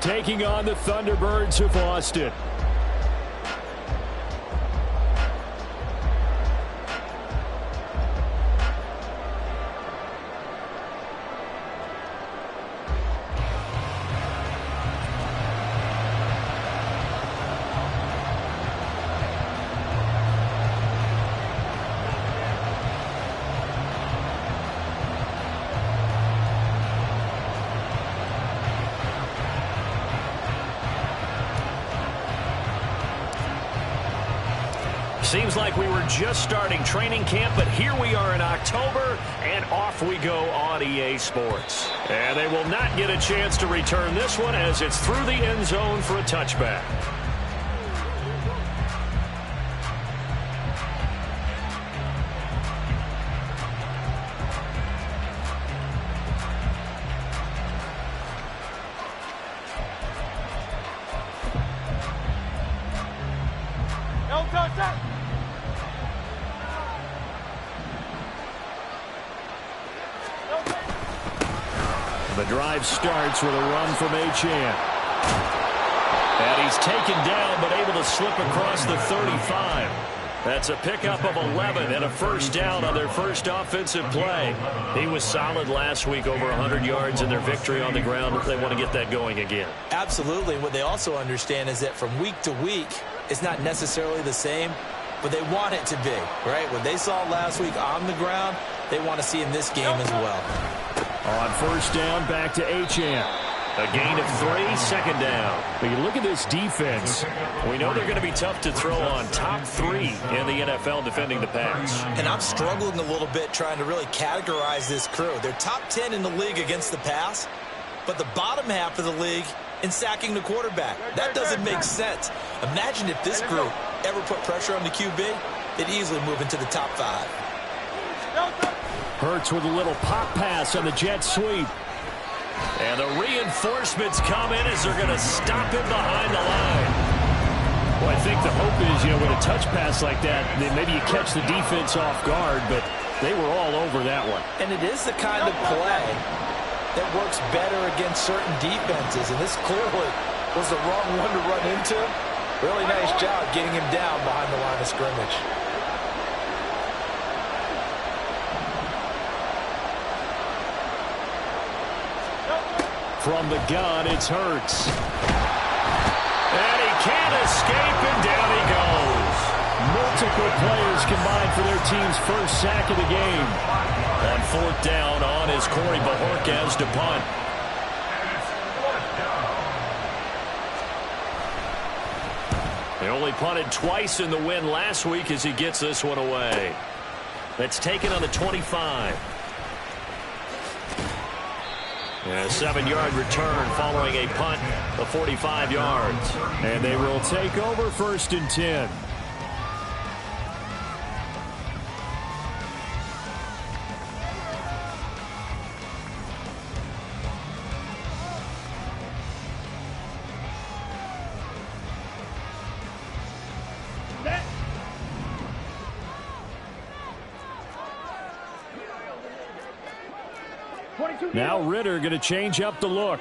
taking on the Thunderbirds of Austin. Seems like we were just starting training camp, but here we are in October, and off we go on EA Sports. And they will not get a chance to return this one as it's through the end zone for a touchback. The drive starts with a run from Achane. And he's taken down but able to slip across the 35. That's a pickup of 11 and a first down on their first offensive play. He was solid last week, over 100 yards in their victory on the ground. They want to get that going again. Absolutely. What they also understand is that from week to week, it's not necessarily the same, but they want it to be, right? What they saw last week on the ground, they want to see in this game as well. On first down, back to Achane. A gain of 3, second down. When you look at this defense, we know they're going to be tough to throw on. Top 3 in the NFL defending the pass. And I'm struggling a little bit trying to really categorize this crew. They're top 10 in the league against the pass, but the bottom half of the league in sacking the quarterback. That doesn't make sense. Imagine if this group ever put pressure on the QB, they'd easily move into the top 5. Hurts with a little pop pass on the jet sweep. And the reinforcements come in as they're going to stop him behind the line. Well, I think the hope is, with a touch pass like that, then maybe you catch the defense off guard, but they were all over that one. And it is the kind of play that works better against certain defenses, and this clearly was the wrong one to run into. Really nice job getting him down behind the line of scrimmage. From the gun, it's Hurts. And he can't escape, and down he goes. Multiple players combined for their team's first sack of the game. On fourth down, on is Corey Bajorquez to punt. They only punted twice in the win last week as he gets this one away. That's taken on the 25. A 7-yard return following a punt of 45 yards. And they will take over first and 10. Now Ritter going to change up the look.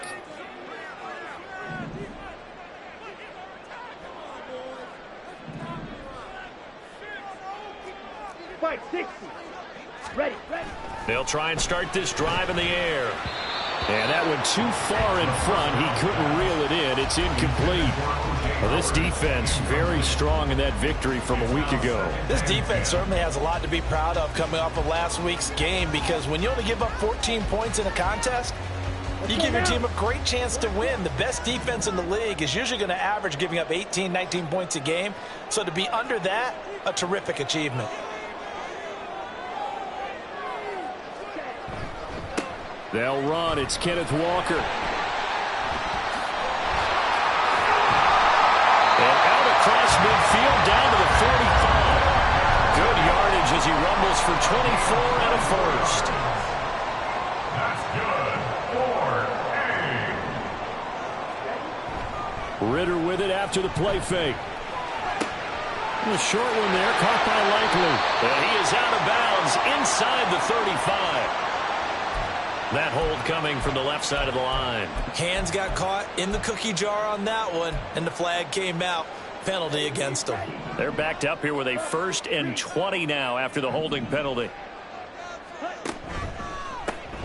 Fight 60. Ready. They'll try and start this drive in the air. And that went too far in front. He couldn't reel it in. It's incomplete. Well, this defense very strong in that victory from a week ago. This defense certainly has a lot to be proud of coming off of last week's game, because when you only give up 14 points in a contest, you give your team a great chance to win. The best defense in the league is usually going to average giving up 18, 19 points a game. So to be under that, a terrific achievement. They'll run. It's Kenneth Walker. And out across midfield down to the 45. Good yardage as he rumbles for 24 and a first. That's good. 4-8. Ritter with it after the play fake. A short one there, caught by Likely. And he is out of bounds inside the 35. That hold coming from the left side of the line. Hands got caught in the cookie jar on that one, and the flag came out. Penalty against them. They're backed up here with a 1st and 20 now after the holding penalty.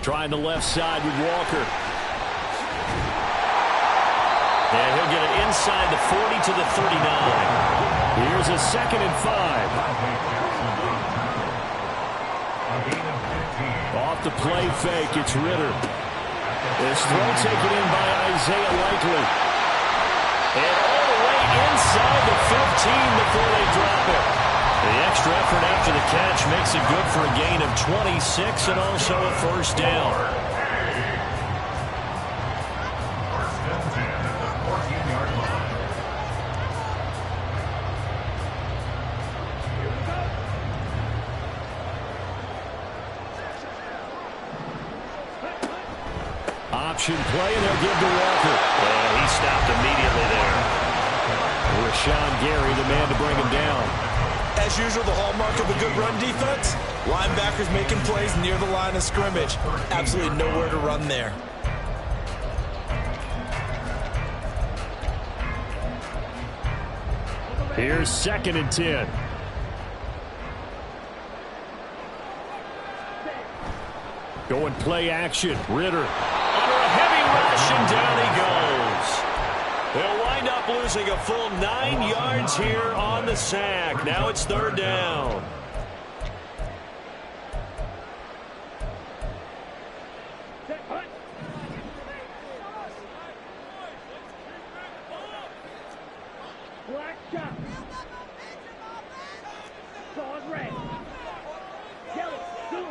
Trying the left side with Walker. And he'll get it inside the 40 to the 39. Here's a 2nd and 5. Off the play fake, it's Ritter. This throw taken in by Isaiah Likely. And all the way inside the 15 before they drop it. The extra effort after the catch makes it good for a gain of 26 and also a 1st down. Option play, and they'll give to Walker. And he stopped immediately there. Rashawn Gary, the man to bring him down. As usual, the hallmark of a good run defense, linebackers making plays near the line of scrimmage. Absolutely nowhere to run there. Here's 2nd and 10. Going play action. Ritter. Under a heavy rush, and down he goes. They'll wind up losing a full 9 yards here on the sack. Now it's 3rd down. Black shot. Dog red. Yellow. Blue.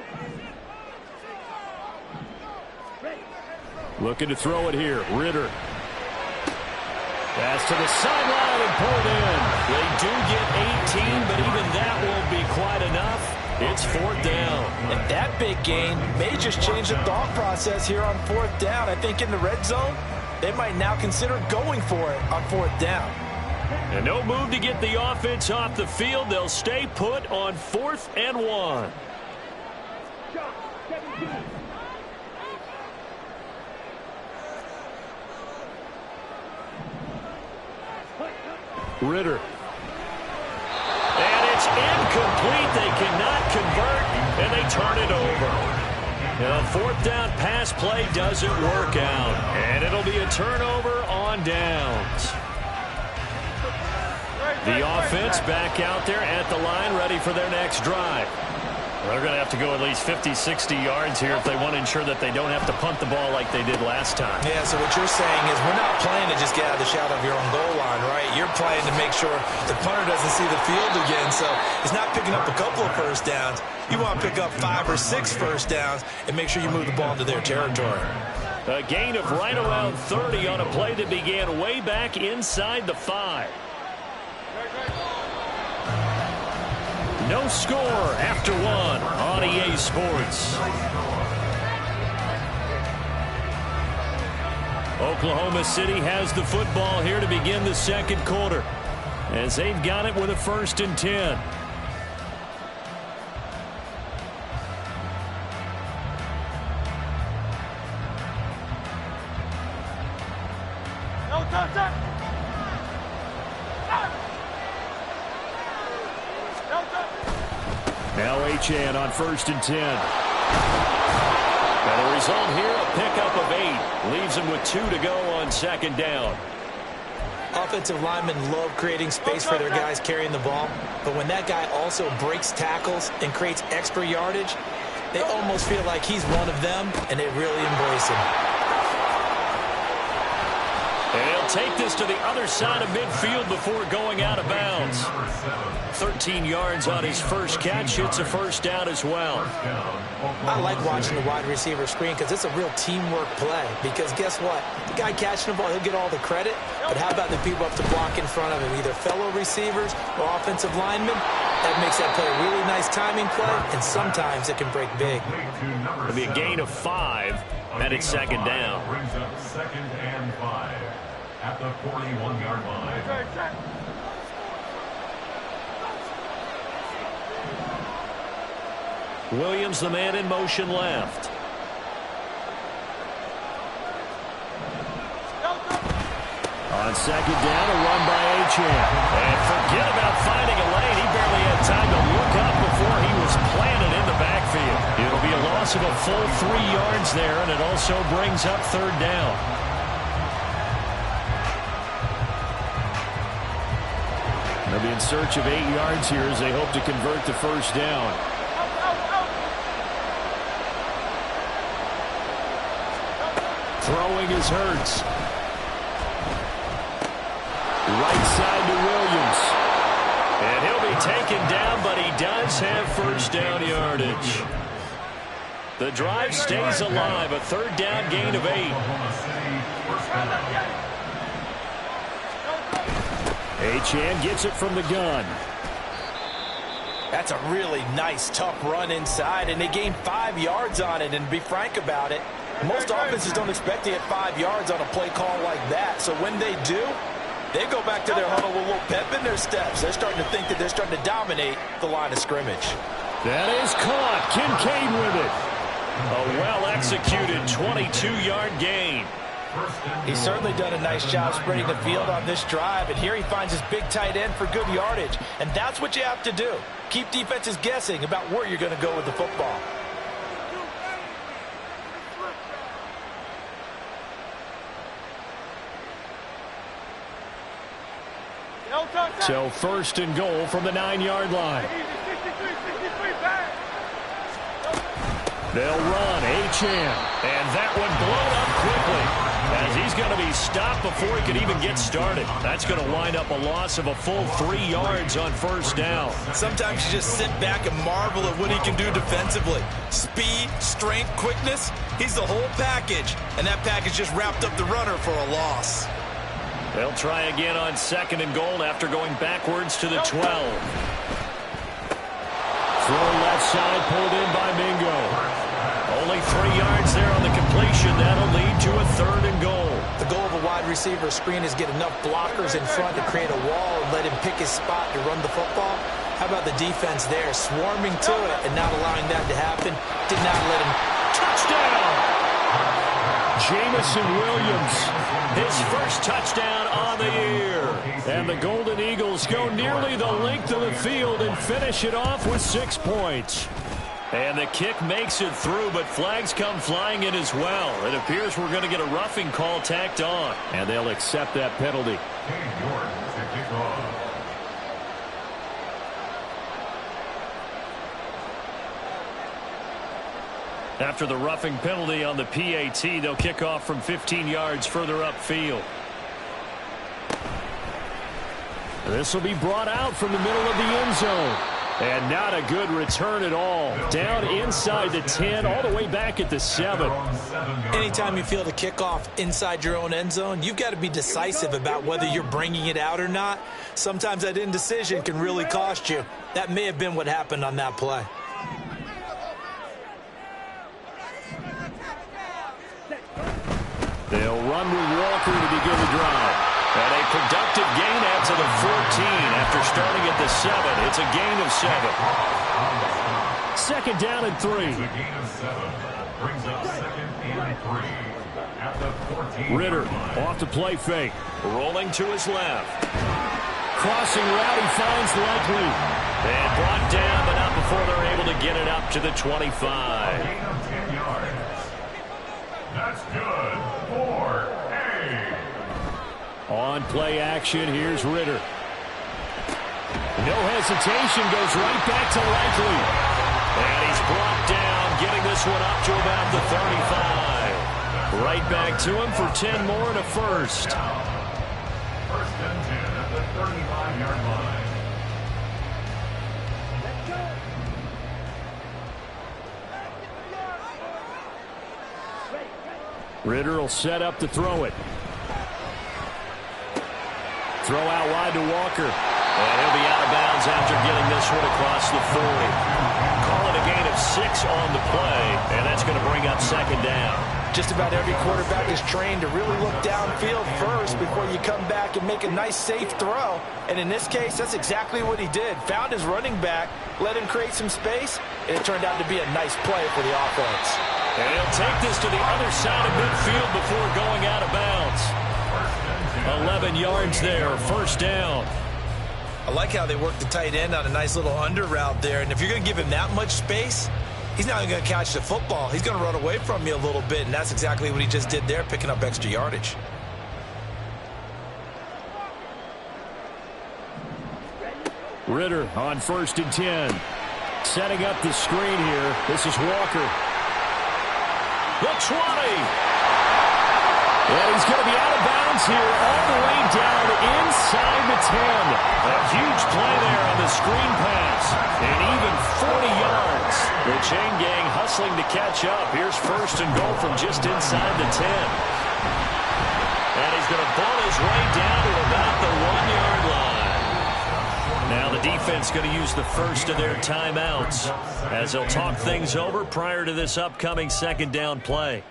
Ready. Looking to throw it here. Ritter. Pass to the sideline and pulled in. They do get 18, but even that won't be quite enough. It's 4th down. And that big gain may just change the thought process here on 4th down. I think in the red zone, they might now consider going for it on 4th down. And no move to get the offense off the field. They'll stay put on 4th and 1. Shot. 17. Ritter. And it's incomplete. They cannot convert, and they turn it over. And a 4th down pass play doesn't work out. And it'll be a turnover on downs. The offense back out there at the line, ready for their next drive. They're going to have to go at least 50, 60 yards here if they want to ensure that they don't have to punt the ball like they did last time. Yeah, so what you're saying is we're not playing to just get out of the shadow of your own goal line, right? You're playing to make sure the punter doesn't see the field again. So it's not picking up a couple of 1st downs. You want to pick up 5 or 6 1st downs and make sure you move the ball into their territory. A gain of right around 30 on a play that began way back inside the 5. No score after 1 on EA Sports. Oklahoma City has the football here to begin the 2nd quarter, as they've got it with a 1st and 10. Now Achane on 1st and 10. And the result here, a pickup of 8. Leaves them with 2 to go on 2nd down. Offensive linemen love creating space for their guys carrying the ball. But when that guy also breaks tackles and creates extra yardage, they almost feel like he's one of them, and they really embrace him. And he'll take this to the other side of midfield before going out of bounds. 13 yards on his first catch. It's a 1st down as well. I like watching the wide receiver screen because it's a real teamwork play. Because guess what? The guy catching the ball, he'll get all the credit. But how about the people up to block in front of him, either fellow receivers or offensive linemen? That makes that play a really nice timing play, and sometimes it can break big. It'll be a gain of 5, and it's 2nd down. Brings up 2nd and 5 at the 41-yard line. Williams, the man in motion left. second down, a run by Achane. And forget about finding a lane. He barely had time to look up before he was planted in the backfield. It'll be a loss of a full 3 yards there, and it also brings up third down. They'll be in search of 8 yards here as they hope to convert the first down. Throwing is Hurts. Right side to Williams. And he'll be taken down, but he does have first down yardage. The drive stays alive. A third down gain of 8. Achane gets it from the gun. That's a really nice, tough run inside, and they gained 5 yards on it. And to be frank about it, most offenses don't expect to get 5 yards on a play call like that. So when they do, they go back to their huddle with a little pep in their steps. They're starting to think that they're starting to dominate the line of scrimmage. That is caught. Kincaid with it. A well-executed 22-yard gain. He's certainly done a nice job spreading the field on this drive, and here he finds his big tight end for good yardage. And that's what you have to do. Keep defenses guessing about where you're going to go with the football. So first and goal from the 9-yard line. They'll run. Achane. And that one blown up quickly, as he's going to be stopped before he can even get started. That's going to wind up a loss of a full 3 yards on first down. Sometimes you just sit back and marvel at what he can do defensively. Speed, strength, quickness, he's the whole package. And that package just wrapped up the runner for a loss. They'll try again on second and goal after going backwards to the 12. Throw left side, pulled in by Mingo. Only 3 yards there on the completion. That'll lead to a third and goal. The goal of a wide receiver screen is get enough blockers in front to create a wall and let him pick his spot to run the football. How about the defense there, swarming to it and not allowing that to happen? Did not let him. Touchdown! Jamison Williams. His first touchdown on the year. And the Golden Eagles go nearly the length of the field and finish it off with 6 points. And the kick makes it through, but flags come flying in as well. It appears we're going to get a roughing call tacked on. And they'll accept that penalty. After the roughing penalty on the PAT, they'll kick off from 15 yards further upfield. This will be brought out from the middle of the end zone. And not a good return at all. Down inside the 10, all the way back at the 7. Anytime you feel the kickoff inside your own end zone, you've got to be decisive about whether you're bringing it out or not. Sometimes that indecision can really cost you. That may have been what happened on that play. They'll run with Walker to begin the drive. And a productive gain out to the 14 after starting at the 7. It's a gain of 7. Second down and 3. The gain of 7 brings up second and 3 at the 14. Ritter off the play fake. Rolling to his left. Crossing route, he finds Likely. And brought down, but not before they're able to get it up to the 25. Gain of 10 yards. That's good. 4A. On play action, here's Ritter. No hesitation, goes right back to Likely. And he's brought down, getting this one up to about the 35. Right back to him for 10 more and a first. First and 10 at the 35-yard line. Ritter will set up to throw it. Throw out wide to Walker. And he'll be out of bounds after getting this one across the 40. Call it a gain of 6 on the play, and that's going to bring up second down. Just about every quarterback is trained to really look downfield first before you come back and make a nice, safe throw. And in this case, that's exactly what he did. Found his running back, let him create some space, and it turned out to be a nice play for the offense. And he'll take this to the other side of midfield before going out of bounds. A 11 yards there, first down. I like how they work the tight end on a nice little under route there. And if you're going to give him that much space, he's not even going to catch the football. He's going to run away from you a little bit, and that's exactly what he just did there, picking up extra yardage. Ritter on 1st and 10. Setting up the screen here. This is Walker. The 20. And he's going to be out of bounds here all the way down inside the 10. A huge play there on the screen pass. And even 40 yards. The chain gang hustling to catch up. Here's 1st and goal from just inside the 10. And he's going to ball his way down to about the 1-yard line. Now the defense going to use the first of their timeouts as they'll talk things over prior to this upcoming 2nd down play.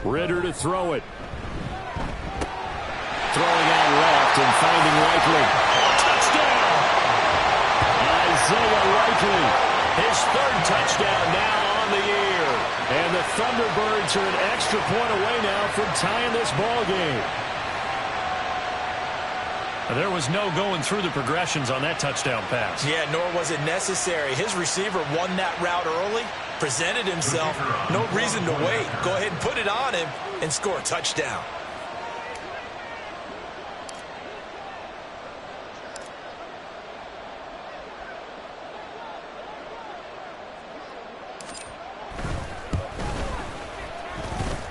Ritter to throw it. Throwing out left and finding Likely. Touchdown! Isaiah Likely. His 3rd touchdown now on the year. And the Thunderbirds are an extra point away now from tying this ball game. There was no going through the progressions on that touchdown pass. Yeah, nor was it necessary. His receiver won that route early, presented himself. No reason to wait. Go ahead and put it on him and score a touchdown.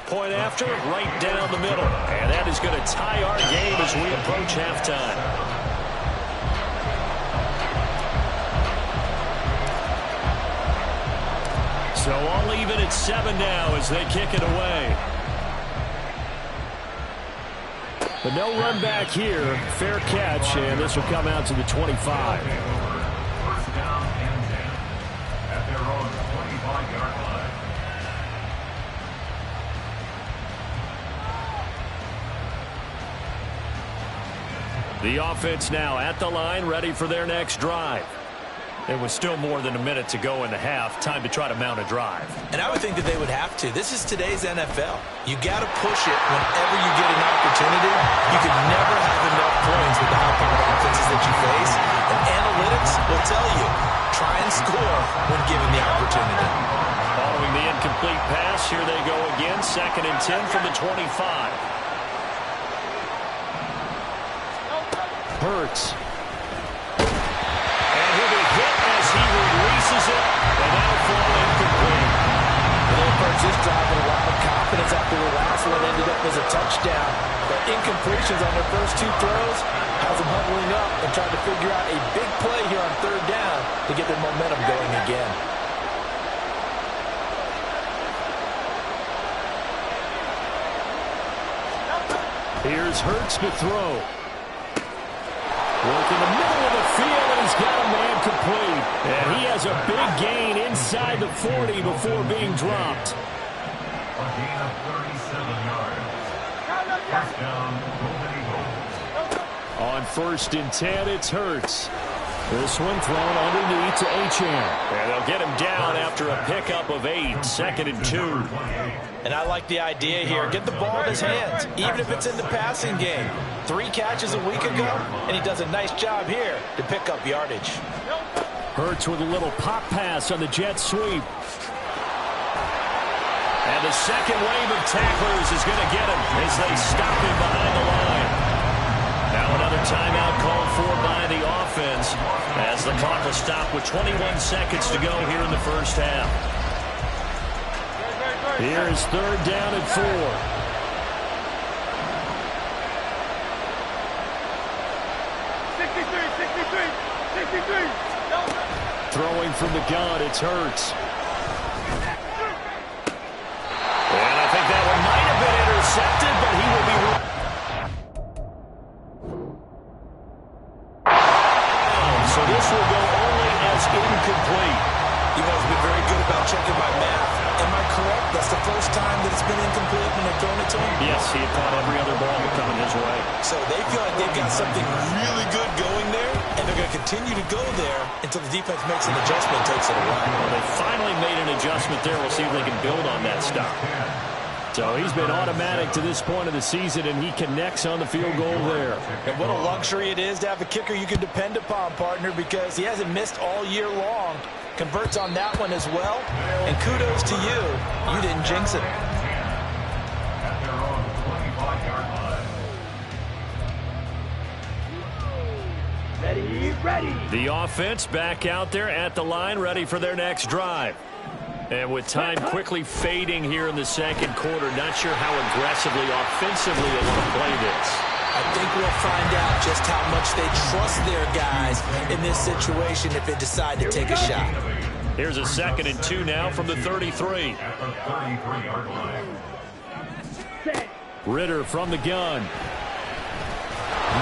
Point after, right down the middle. And that is going to tie our game as we approach halftime. So all even at 7 now as they kick it away. But no run back here. Fair catch, and this will come out to the 25. 1st down and 10 at their own 25-yard line. The offense now at the line, ready for their next drive. There was still more than a minute to go in the half. Time to try to mount a drive. And I would think that they would have to. This is today's NFL. You got to push it whenever you get an opportunity. You could never have enough points with the high-powered offenses that you face. And analytics will tell you, try and score when given the opportunity. Following the incomplete pass, here they go again. 2nd and 10 from the 25. Hurts. And he'll be hit as he releases it. And that'll fall incomplete. Approach this drive with a lot of confidence after the last one ended up as a touchdown. But incompletions on their first 2 throws has them huddling up and trying to figure out a big play here on 3rd down to get their momentum going again. Here's Hurts to throw. Work in the middle of the field, and he's got a man complete. And he has a big gain inside the 40 before being dropped. A gain of 37 yards. 1st down, Golden Eagles. On 1st and 10, it's Hurts. This one thrown underneath to Achane. And they'll get him down after a pickup of 8. 2nd and 2. And I like the idea here. Get the ball in his hands, even if it's in the passing game. 3 catches a week ago, and he does a nice job here to pick up yardage. Hurts with a little pop pass on the jet sweep. And the second wave of tacklers is going to get him as they stop him behind the line. Now another timeout called for by the offense as the clock will stop with 21 seconds to go here in the first half. Here's 3rd down and 4. Throwing from the gun, it's Hurts. And I think that one might have been intercepted, but he will be... So this will go only as incomplete. You've always been very good about checking my math. Am I correct? That's the first time that it's been incomplete when they've thrown it to him? Yes, he had caught every other ball coming his way. So they feel like they've got something really good going there, and they're going to continue to go there until the defense makes an adjustment and takes it away. Well, they finally made an adjustment there. We'll see if they can build on that stop. So he's been automatic to this point of the season, and he connects on the field goal there. And what a luxury it is to have a kicker you can depend upon, partner, because he hasn't missed all year long. Converts on that one as well. And kudos to you. You didn't jinx it. At their own 25-yard line. Ready, ready. The offense back out there at the line, ready for their next drive. And with time quickly fading here in the second quarter, not sure how aggressively, offensively they want to play this. I think we'll find out just how much they trust their guys in this situation if they decide to take a shot. Here's a 2nd and 2 now from the 33. At the 33-yard line. Set. Ritter from the gun.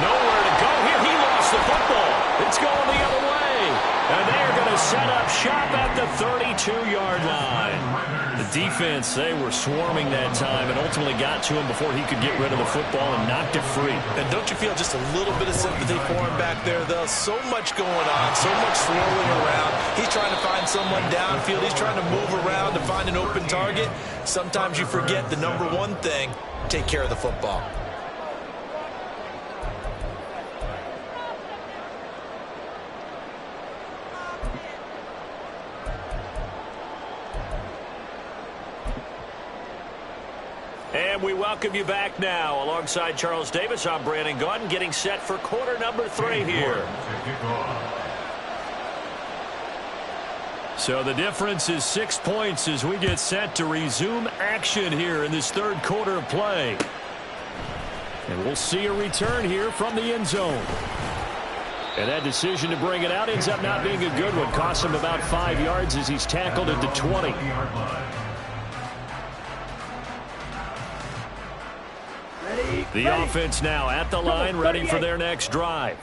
Nowhere to go here. He lost the football. It's going the other way. And they're going to set up shop at the 32-yard line. The defense, they were swarming that time and ultimately got to him before he could get rid of the football and knocked it free. And don't you feel just a little bit of sympathy for him back there, though? So much going on, so much swirling around. He's trying to find someone downfield. He's trying to move around to find an open target. Sometimes you forget the number one thing, take care of the football. And we welcome you back now. Alongside Charles Davis, I'm Brandon Gaudin, getting set for quarter number 3 here. So the difference is 6 points as we get set to resume action here in this third quarter of play. And we'll see a return here from the end zone. And that decision to bring it out ends up not being a good one. Costs him about 5 yards as he's tackled at the 20. The offense now at the line, ready for their next drive.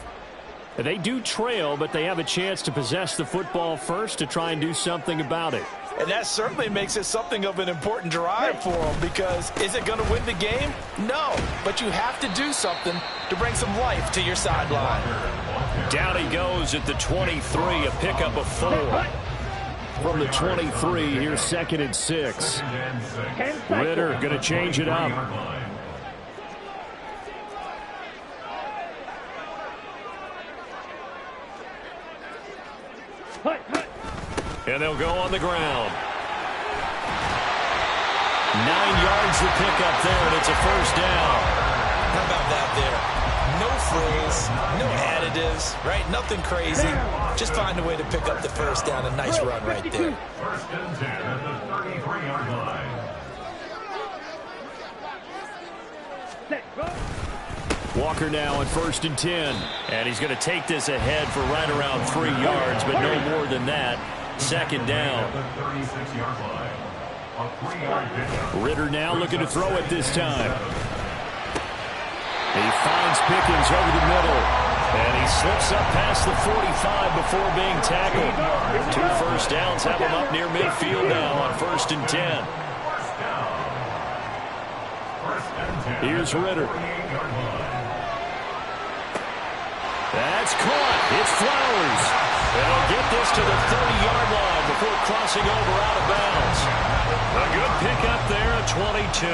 They do trail, but they have a chance to possess the football first to try and do something about it. And that certainly makes it something of an important drive for them, because is it going to win the game? No, but you have to do something to bring some life to your sideline. Down he goes at the 23, a pickup of 4. From the 23, here's 2nd and 6. Ritter going to change it up. And they'll go on the ground. 9 yards to pick up there, and it's a first down. How about that there? No frills, no additives, right? Nothing crazy. Just find a way to pick up the first down. A nice run right there. First and 10 at the 33-yard line. Walker now on 1st and 10. And he's going to take this ahead for right around 3 yards, but no more than that. 2nd down. Ritter now looking to throw it this time. He finds Pickens over the middle. And he slips up past the 45 before being tackled. 2 first downs have him up near midfield now on 1st and 10. Here's Ritter. That's caught. It's Flowers. And he'll get this to the 30-yard line before crossing over out of bounds. A good pickup there at 22.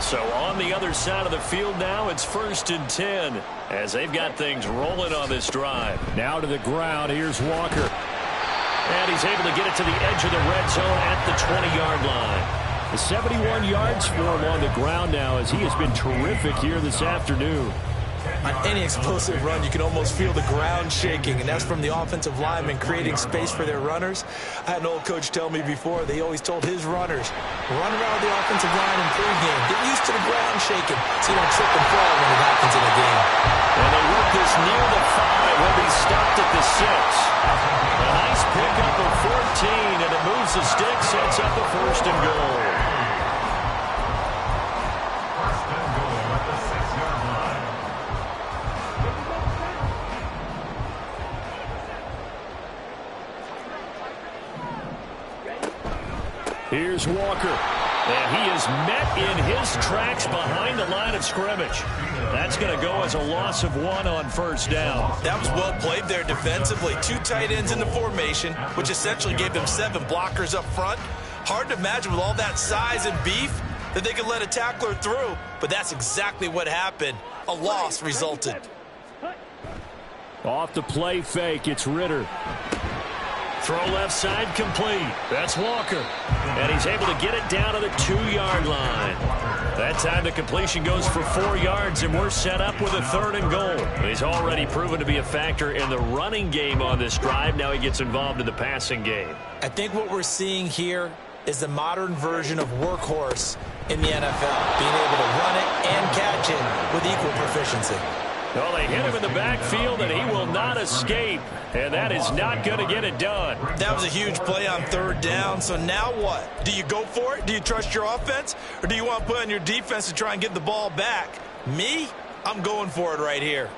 So on the other side of the field now, it's 1st and 10 as they've got things rolling on this drive. Now to the ground. Here's Walker. And he's able to get it to the edge of the red zone at the 20-yard line. The 71 yards for him on the ground now as he has been terrific here this afternoon. On any explosive run, you can almost feel the ground shaking, and that's from the offensive linemen creating space for their runners. I had an old coach tell me before, they always told his runners, run around the offensive line in pregame. Get used to the ground shaking so you don't trip and fall when it happens in a game. And they work this near the 5. Will be stopped at the 6. A nice pickup of 14, and it moves the stick, sets up a 1st and goal. First and goal at the 6-yard line. Here's Walker. And he is met in his tracks behind the line of scrimmage. That's going to go as a loss of 1 on first down. That was well played there defensively. 2 tight ends in the formation, which essentially gave them 7 blockers up front. Hard to imagine with all that size and beef that they could let a tackler through, but that's exactly what happened. A loss resulted. Off the play fake, it's Ritter. Throw left side complete. That's Walker. And he's able to get it down to the 2-yard line. That time the completion goes for 4 yards, and we're set up with a 3rd and goal. He's already proven to be a factor in the running game on this drive. Now he gets involved in the passing game. I think what we're seeing here is the modern version of workhorse in the NFL, being able to run it and catch it with equal proficiency. Well, they hit him in the backfield, and he will not escape. And that is not going to get it done. That was a huge play on 3rd down. So now what? Do you go for it? Do you trust your offense? Or do you want to put on your defense to try and get the ball back? Me? I'm going for it right here.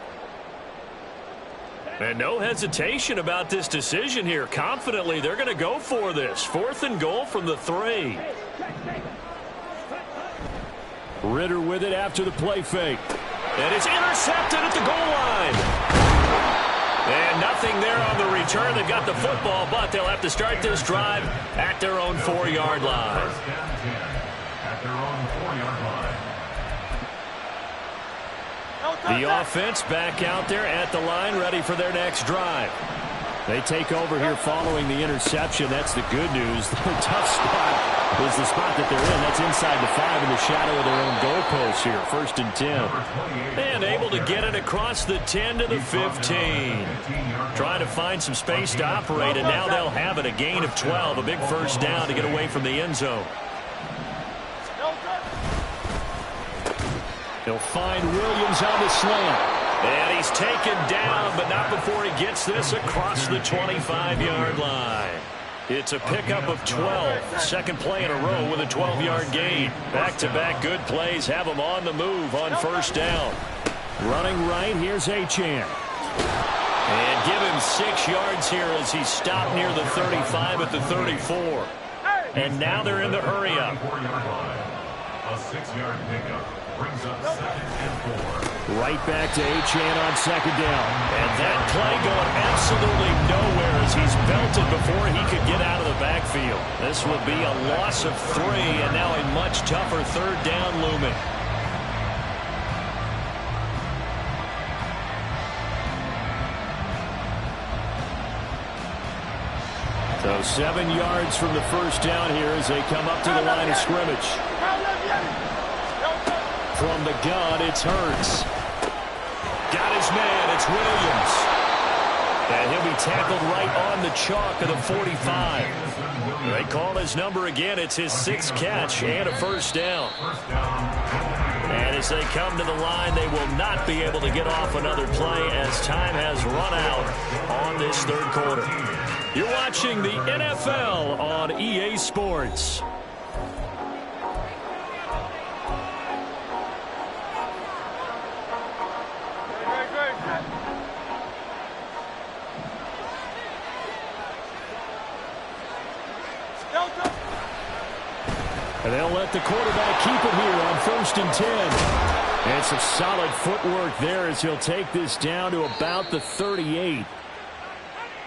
And no hesitation about this decision here. Confidently, they're going to go for this. 4th and goal from the 3. Ritter with it after the play fake. And it's intercepted at the goal line. And nothing there on the return. They've got the football, but they'll have to start this drive at their own 4-yard line. At their own 4-yard line. The offense back out there at the line, ready for their next drive. They take over here following the interception. That's the good news. The tough spot is the spot that they're in. That's inside the 5 in the shadow of their own goalpost here. 1st and 10. And able to get it across the 10 to the 15. Trying to find some space to operate, and now they'll have it. A gain of 12. A big first down to get away from the end zone. He'll find Williams on the slant. And he's taken down, but not before he gets this across the 25-yard line. It's a pickup of 12. 2nd play in a row with a 12-yard gain. Back-to-back good plays have him on the move on first down. Running right, here's Achane. And give him 6 yards here as he stopped near the 35 at the 34. And now they're in the hurry-up. A 6-yard pickup brings up 2nd and 4. Right back to Achane on 2nd down. And that play going absolutely nowhere as he's belted before he could get out of the backfield. This will be a loss of 3, and now a much tougher 3rd down looming. So 7 yards from the first down here as they come up to the line of scrimmage. From the gun, it's Hurts. Got his man, it's Williams. And he'll be tackled right on the chalk of the 45. They call his number again. It's his 6th catch and a first down. And as they come to the line, they will not be able to get off another play as time has run out on this 3rd quarter. You're watching the NFL on EA Sports. And they'll let the quarterback keep it here on 1st and 10. And some solid footwork there as he'll take this down to about the 38.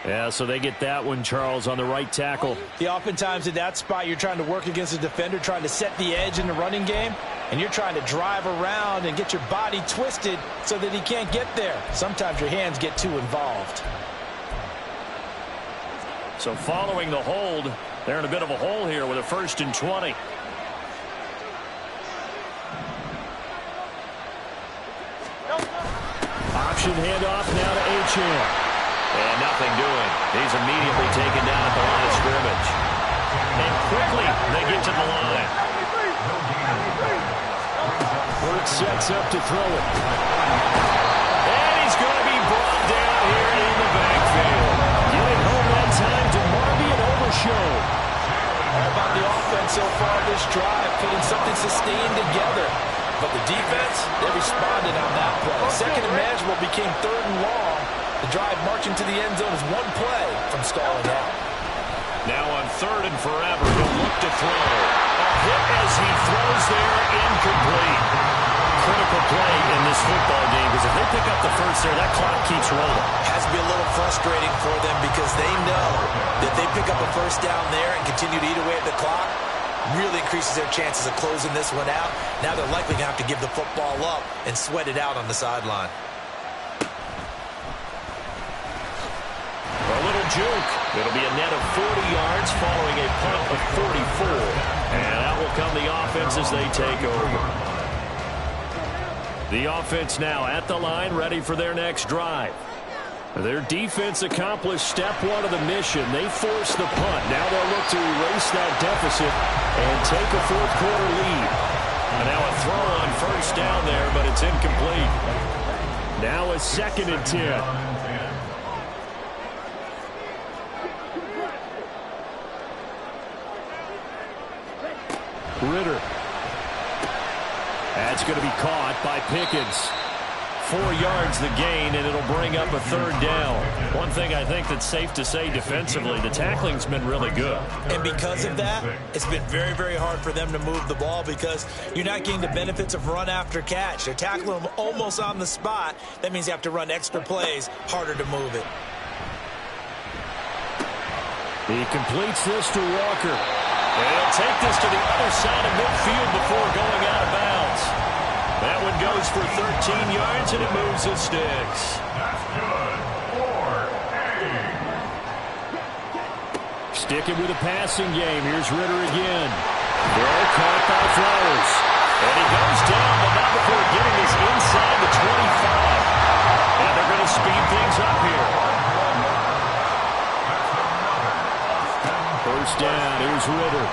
Yeah, so they get that one, Charles, on the right tackle. Yeah, oftentimes in that spot, you're trying to work against a defender, trying to set the edge in the running game, and you're trying to drive around and get your body twisted so that he can't get there. Sometimes your hands get too involved. So following the hold, they're in a bit of a hole here with a 1st and 20. Option handoff now to Achane. And nothing doing. He's immediately taken down at the line of scrimmage. And quickly they get to the line. Hurts sets up to throw it. And he's going to be brought down here in the backfield. Getting home that time to Marvin Overshow. All about the offense so far this drive, putting something sustained together. But the defense, they responded on that play. 2nd and manageable became 3rd and long. The drive marching to the end zone is one play from stalling out. Now on 3rd and forever, he'll look to throw. A hit as he throws there, incomplete. Critical play in this football game, because if they pick up the first there, that clock keeps rolling. Has to be a little frustrating for them because they know that they pick up a first down there and continue to eat away at the clock, really increases their chances of closing this one out. Now they're likely going to have to give the football up and sweat it out on the sideline. A little juke. It'll be a net of 40 yards following a punt of 44. And out will come the offense as they take over. The offense now at the line, ready for their next drive. Their defense accomplished step one of the mission. They forced the punt. Now they'll look to erase that deficit and take a fourth-quarter lead. And now a throw on first down there, but it's incomplete. Now a 2nd and 10. Ritter. That's going to be caught by Pickens. 4 yards the gain, and it'll bring up a 3rd down. One thing I think that's safe to say defensively, the tackling's been really good. And because of that, it's been very, very hard for them to move the ball because you're not getting the benefits of run after catch. They're tackling them almost on the spot. That means you have to run extra plays, harder to move it. He completes this to Walker. And he'll take this to the other side of midfield before going out of bounds. That one goes for 13 yards, and it moves the sticks. That's good. 4-8. Sticking with a passing game. Here's Ritter again. Throw caught by Flowers. And he goes down, but not before getting this inside the 25. And they're going to speed things up here. First down, here's Ritter.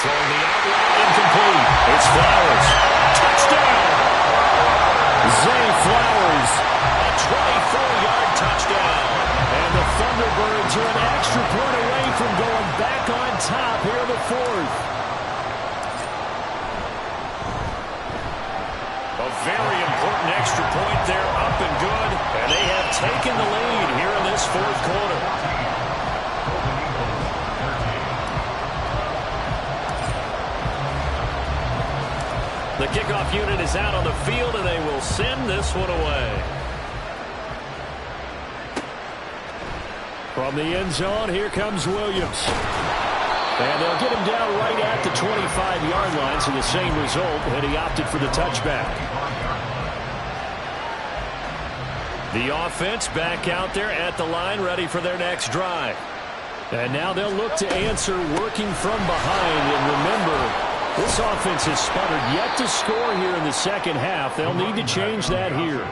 Throwing the out route, incomplete. It's Flowers. Touchdown! Zay Flowers. A 24-yard touchdown. And the Thunderbirds are an extra point away from going back on top here in the 4th. A very important extra point there, up and good. And they have taken the lead here in this 4th quarter. The kickoff unit is out on the field, and they will send this one away. From the end zone, here comes Williams. And they'll get him down right at the 25-yard line, so the same result, and he opted for the touchback. The offense back out there at the line, ready for their next drive. And now they'll look to answer working from behind, and remember, this offense has sputtered yet to score here in the second half. They'll need to change that here.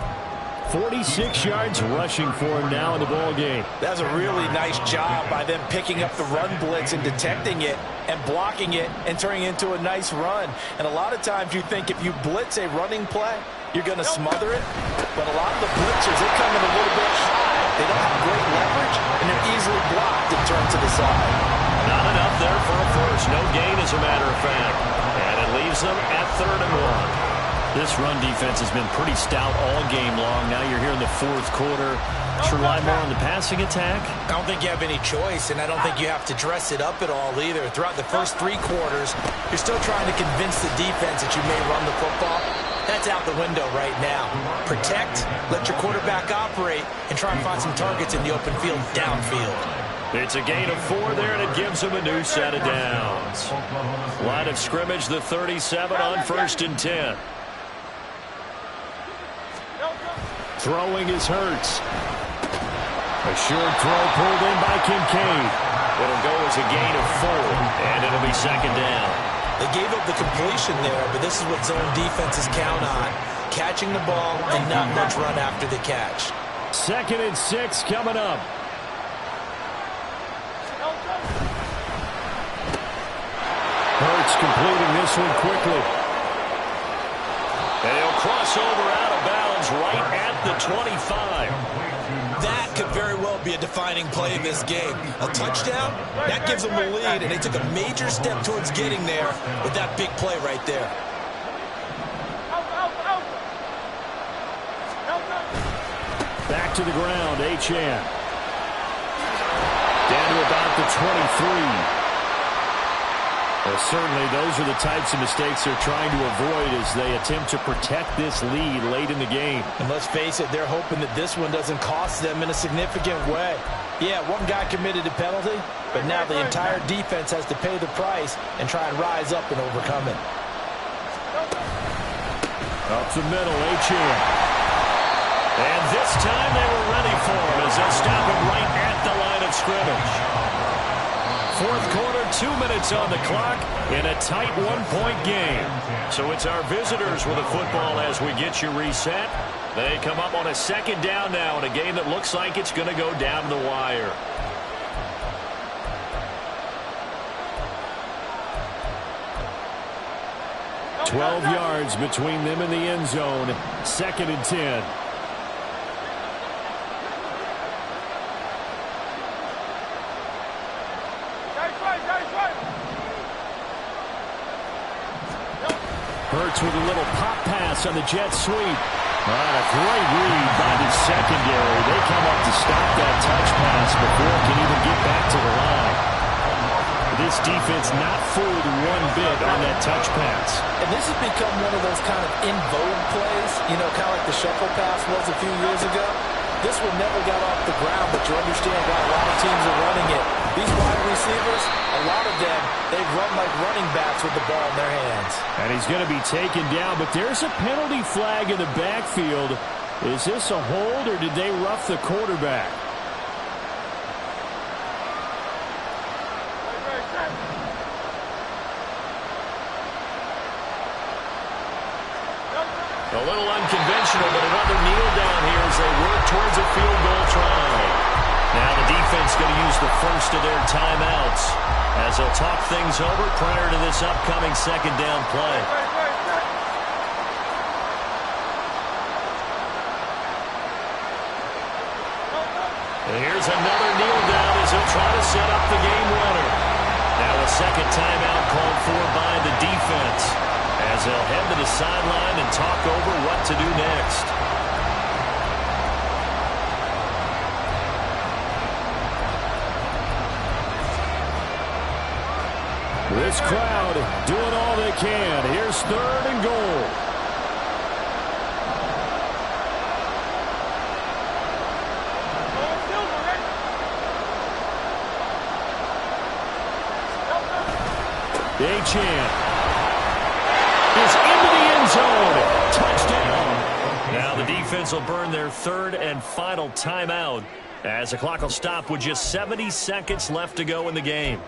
46 yards rushing for him now in the ball game. That's a really nice job by them picking up the run blitz and detecting it and blocking it and turning it into a nice run. And a lot of times you think if you blitz a running play, you're going to smother it. But a lot of the blitzers, they come in a little bit high. They don't have great leverage, and they're easily blocked and turned to the side. Not enough there for a first. No gain, as a matter of fact. And it leaves them at 3rd and 1. This run defense has been pretty stout all game long. Now you're here in the 4th quarter. Should rely more on the passing attack? I don't think you have any choice, and I don't think you have to dress it up at all either. Throughout the first 3 quarters, you're still trying to convince the defense that you may run the football. That's out the window right now. Protect, let your quarterback operate, and try and find some targets in the open field downfield. It's a gain of 4 there, and it gives them a new set of downs. Line of scrimmage, the 37 on 1st and 10. Throwing is Hurts. A short throw pulled in by Kincaid. It'll go as a gain of 4, and it'll be 2nd down. They gave up the completion there, but this is what zone defenses count on. Catching the ball and not much run after the catch. 2nd and 6 coming up. Hurts completing this one quickly. And he'll cross over out of bounds right at the 25. That could very well be a defining play in this game. A touchdown, that gives them the lead, and they took a major step towards getting there with that big play right there. Back to the ground, Achane. Down to about the 23. Well, certainly those are the types of mistakes they're trying to avoid as they attempt to protect this lead late in the game. And let's face it, they're hoping that this one doesn't cost them in a significant way. Yeah, one guy committed a penalty, but now the entire defense has to pay the price and try and rise up and overcome it. Up the middle, Achane. And this time they were ready for him as they stop him right at the line of scrimmage. Fourth quarter, 2 minutes on the clock in a tight one-point game. So it's our visitors with the football as we get you reset. They come up on a second down now in a game that looks like it's going to go down the wire. "12 yards between them and the end zone. 2nd and 10. Hurts with a little pop pass on the jet sweep. A great read by the secondary. They come up to stop that touch pass before it can even get back to the line. This defense not fooled one bit on that touch pass. And this has become one of those kind of in vogue plays, kind of like the shuffle pass was a few years ago. This one never got off the ground, but you understand why a lot of teams are running it. These wide receivers, a lot of them, they run like running backs with the ball in their hands. And he's going to be taken down, but there's a penalty flag in the backfield. Is this a hold, or did they rough the quarterback? A little unconventional, but another kneel down here as they work towards a field goal try. Now the defense going to use the first of their timeouts as they'll talk things over prior to this upcoming second down play. And here's another kneel down as he'll try to set up the game winner. Now a second timeout called for by the defense as they'll head to the sideline and talk over what to do next. This crowd doing all they can. Here's 3rd and goal. Achane is into the end zone. Touchdown. Now the defense will burn their 3rd and final timeout as the clock will stop with just 70 seconds left to go in the game.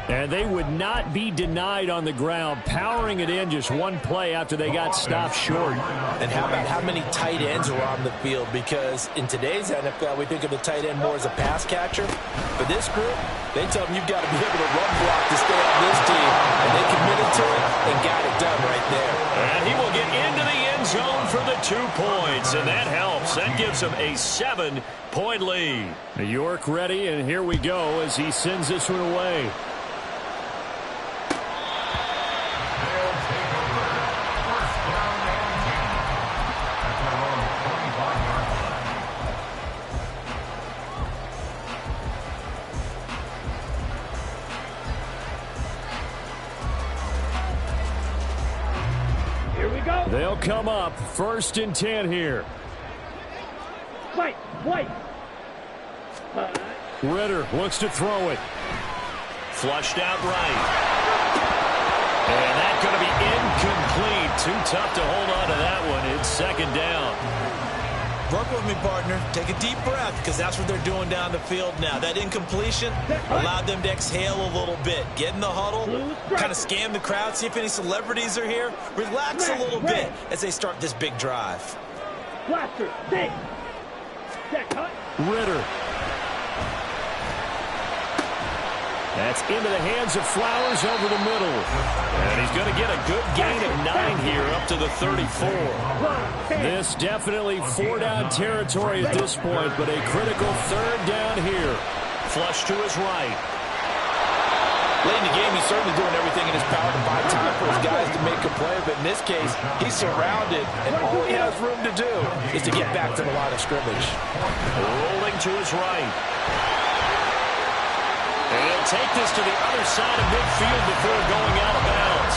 And they would not be denied on the ground, powering it in just one play after they got stopped short. And how about how many tight ends are on the field? Because in today's NFL, we think of the tight end more as a pass catcher. For this group, they tell them you've got to be able to run block to stay on this team. And they committed to it and got it done right there. And he will get into the end zone for the 2 points. And that helps. That gives them a 7-point lead. New York ready, and here we go as he sends this one away. They'll come up 1st and 10 here. White. Ritter looks to throw it. Flushed out right. And that's going to be incomplete. Too tough to hold on to that one. It's 2nd down. Work with me, partner. Take a deep breath because that's what they're doing down the field now. That incompletion allowed them to exhale a little bit. Get in the huddle, kind of scan the crowd, see if any celebrities are here. Relax a little bit as they start this big drive. Blaster, stay. Ritter. That's into the hands of Flowers over the middle. And he's going to get a good gain of 9 here up to the 34. This definitely 4-down territory at this point, but a critical 3rd down here. Flush to his right. Late in the game, he's certainly doing everything in his power to buy time for his guys to make a play, but in this case, he's surrounded, and all he has room to do is to get back to the line of scrimmage. Rolling to his right. And he'll take this to the other side of midfield before going out of bounds.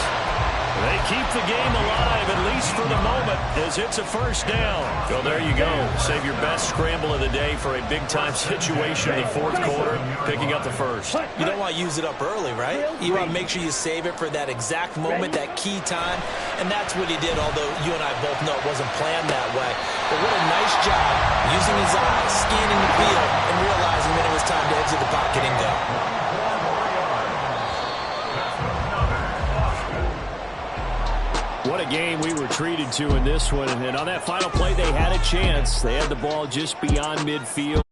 They keep the game alive, at least for the moment, as it's a first down. So there you go. Save your best scramble of the day for a big-time situation in the fourth quarter, picking up the first. You don't want to use it up early, right? You want to make sure you save it for that exact moment, that key time. And that's what he did, although you and I both know it wasn't planned that way. But what a nice job using his eyes, scanning the field, and realizing when it was time to exit the pocket and go. What a game we were treated to in this one. And on that final play, they had a chance. They had the ball just beyond midfield.